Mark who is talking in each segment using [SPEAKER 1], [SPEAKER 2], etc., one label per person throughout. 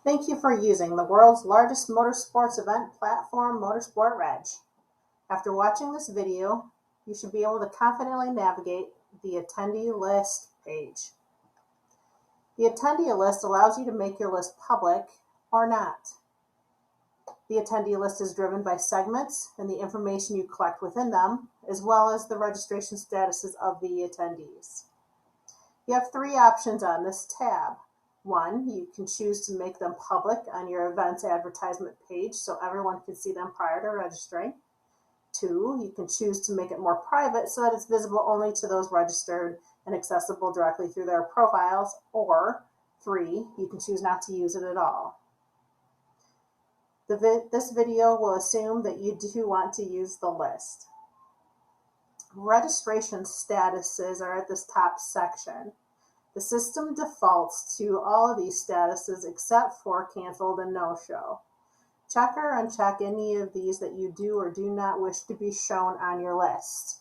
[SPEAKER 1] Thank you for using the world's largest motorsports event platform, MotorsportReg. After watching this video, you should be able to confidently navigate the Attendee List page. The Attendee List allows you to make your list public or not. The Attendee List is driven by segments and the information you collect within them, as well as the registration statuses of the attendees. You have three options on this tab. One, you can choose to make them public on your event's advertisement page so everyone can see them prior to registering. Two, you can choose to make it more private so that it's visible only to those registered and accessible directly through their profiles. Or three, you can choose not to use it at all. This video will assume that you do want to use the list. Registration statuses are at this top section. The system defaults to all of these statuses except for canceled and no-show. Check or uncheck any of these that you do or do not wish to be shown on your list.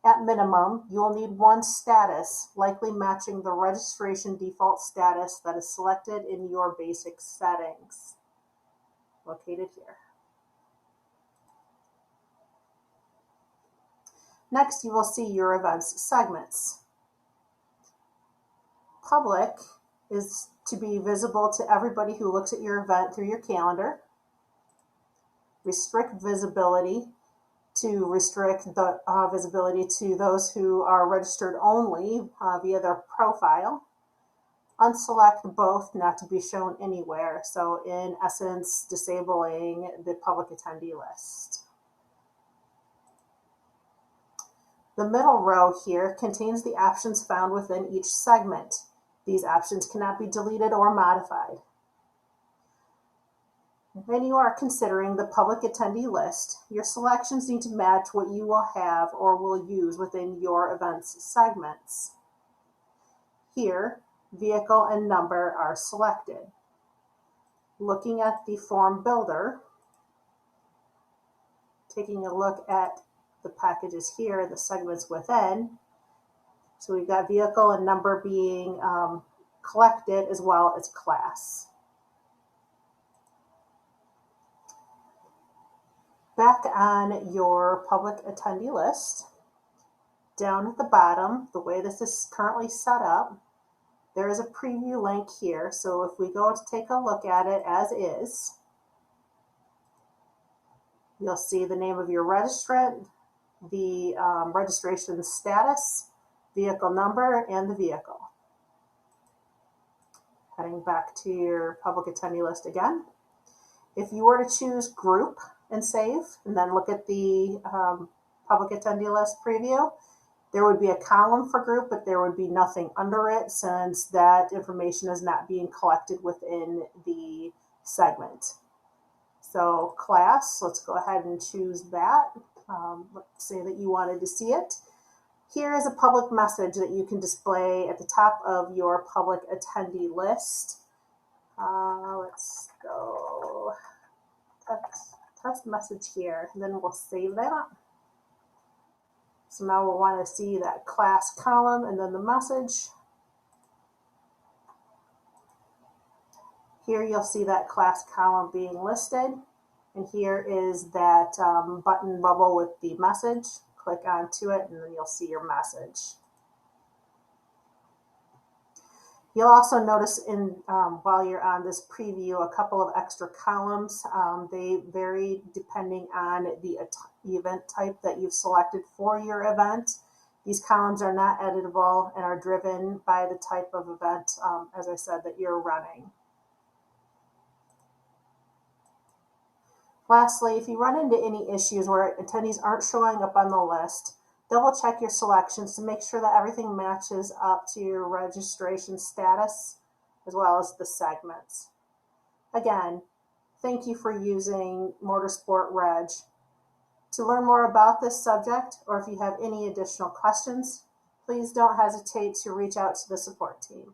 [SPEAKER 1] At minimum, you will need one status, likely matching the registration default status that is selected in your basic settings, located here. Next, you will see your event's segments. Public is to be visible to everybody who looks at your event through your calendar. Restrict visibility to restrict the visibility to those who are registered only via their profile. Unselect both, not to be shown anywhere. So in essence, disabling the public attendee list. The middle row here contains the options found within each segment. These options cannot be deleted or modified. When you are considering the public attendee list, your selections need to match what you will have or will use within your event's segments. Here, vehicle and number are selected. Looking at the form builder, taking a look at the packages here, the segments within. So we've got vehicle and number being collected as well as class. Back on your public attendee list, down at the bottom, the way this is currently set up, there is a preview link here. So if we go to take a look at it as is, you'll see the name of your registrant, the registration status, vehicle number, and the vehicle. Heading back to your public attendee list again. If you were to choose group and save, and then look at the public attendee list preview, there would be a column for group, but there would be nothing under it since that information is not being collected within the segment. So class, let's go ahead and choose that. Let's say that you wanted to see it. Here is a public message that you can display at the top of your public attendee list. Let's go test message here, and then we'll save that. So now we'll want to see that class column and then the message. Here you'll see that class column being listed, and here is that button bubble with the message. Click onto it, and then you'll see your message. You'll also notice while you're on this preview a couple of extra columns. They vary depending on the event type that you've selected for your event. These columns are not editable and are driven by the type of event, as I said, that you're running. Lastly, if you run into any issues where attendees aren't showing up on the list, double check your selections to make sure that everything matches up to your registration status as well as the segments. Again, thank you for using MotorsportReg. To learn more about this subject, or if you have any additional questions, please don't hesitate to reach out to the support team.